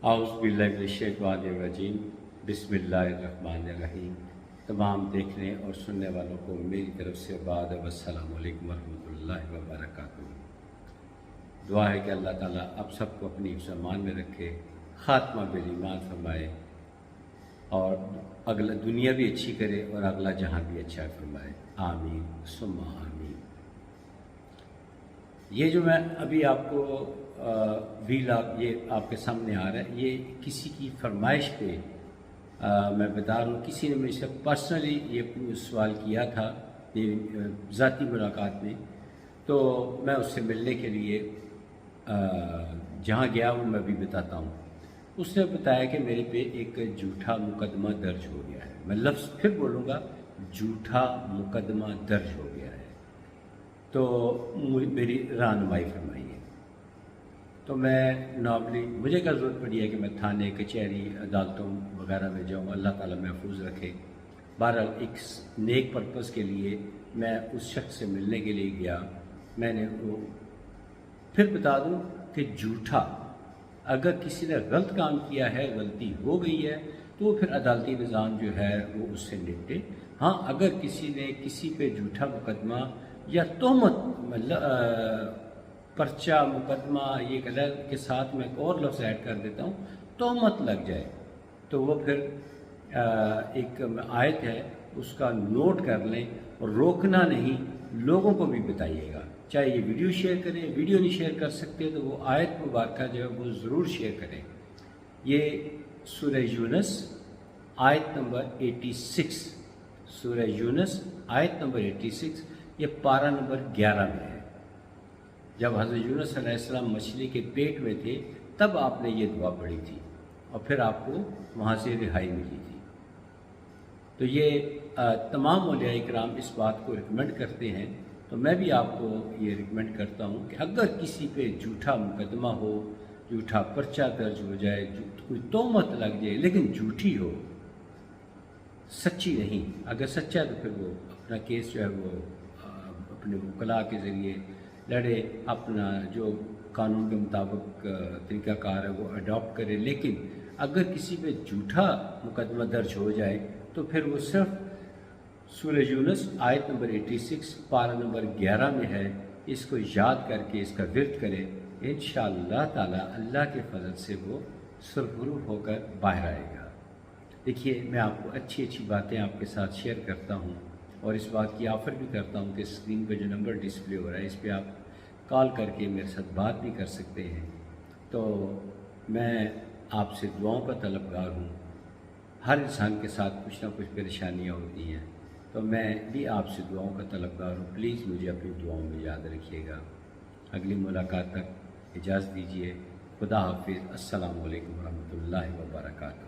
आउज़ बिल्लाहि मिनश्शैतानिर्रजीम बिस्मिल्लाहिर्रहमानिर्रहीम। तमाम देखने और सुनने वालों को मेरी तरफ से बाद वस्सलामु अलैकुम वरहमतुल्लाहि वबरकातुहू। दुआ है कि अल्लाह ताला आप सबको अपनी ईमान में रखे, ख़ात्मा बिल ईमान फरमाए और अगला दुनिया भी अच्छी करे और अगला जहां भी अच्छा फरमाए। आमीन सुम्मा आमीन। ये जो मैं अभी आपको वीलॉग ये आपके सामने आ रहा है, ये किसी की फरमाइश पे मैं बता रहा हूँ। किसी ने मुझसे पर्सनली ये सवाल किया था ज़ाती मुलाकात में, तो मैं उससे मिलने के लिए जहाँ गया हूँ मैं भी बताता हूँ। उसने बताया कि मेरे पे एक झूठा मुकदमा दर्ज हो गया है। मैं लफ्ज़ फिर बोलूँगा, झूठा मुकदमा दर्ज हो गया है, तो मेरी रहनुमाई फरमाइए। तो मैं नॉर्मली मुझे क्या ज़रूरत पड़ी है कि मैं थाने कचहरी अदालतों वगैरह में जाऊँ, अल्लाह ताला महफूज रखे। बहरहाल एक नेक पर्पज़ के लिए मैं उस शख्स से मिलने के लिए गया। मैंने वो फिर बता दूँ कि झूठा, अगर किसी ने गलत काम किया है, गलती हो गई है, तो फिर अदालती निज़ाम जो है वो उससे निपटे। हाँ, अगर किसी ने किसी पे झूठा मुकदमा या तोहमत पर्चा मुकदमा ये कलर के साथ मैं एक और लफ्ज़ ऐड कर देता हूँ, तोहमत लग जाए, तो वो फिर एक आयत है उसका नोट कर लें और रोकना नहीं, लोगों को भी बताइएगा। चाहे ये वीडियो शेयर करें, वीडियो नहीं शेयर कर सकते तो वो आयत मुबारक जो है वो ज़रूर शेयर करें। ये सूरह यूनुस आयत नंबर 86, सूरह यूनुस आयत नंबर 86, ये पारा नंबर 11 में है। जब हज़रत यूनुस अलैहिस्सलाम मछली के पेट में थे तब आपने ये दुआ पढ़ी थी और फिर आपको वहाँ से रिहाई मिली थी। तो ये तमाम औलिया इकराम इस बात को रिकमेंड करते हैं, तो मैं भी आपको ये रिकमेंड करता हूँ कि अगर किसी पे झूठा मुकदमा हो, झूठा पर्चा दर्ज हो जाए, कोई तोहमत लग जाए लेकिन झूठी हो, सच्ची नहीं, अगर सच्चा है तो फिर वो अपना केस जो है वो अपने वकला के ज़रिए लड़े, अपना जो कानून के मुताबिक तरीक़ाकार है वो अडॉप्ट करे। लेकिन अगर किसी पे झूठा मुकदमा दर्ज हो जाए तो फिर वो सिर्फ सूरह यूनुस आयत नंबर 86 पारा नंबर 11 में है। इसको याद करके इसका विर्द करें, इंशाअल्लाह ताला अल्लाह के फजल से वो सुरखरू होकर बाहर आएगा। देखिए, मैं आपको अच्छी अच्छी बातें आपके साथ शेयर करता हूँ और इस बात की ऑफ़र भी करता हूँ कि स्क्रीन पर जो नंबर डिस्प्ले हो रहा है इस पर आप कॉल करके मेरे साथ बात भी कर सकते हैं। तो मैं आपसे दुआओं का तलबगार हूँ। हर इंसान के साथ कुछ ना कुछ परेशानियाँ होती हैं, तो मैं भी आपसे दुआओं का तलबगार हूँ। प्लीज़ मुझे अपनी दुआओं में याद रखिएगा। अगली मुलाकात तक इजाज़त दीजिए। खुदा हाफिज़। अस्सलामु अलैकुम वरहमतुल्लाहि वबरकातुहू।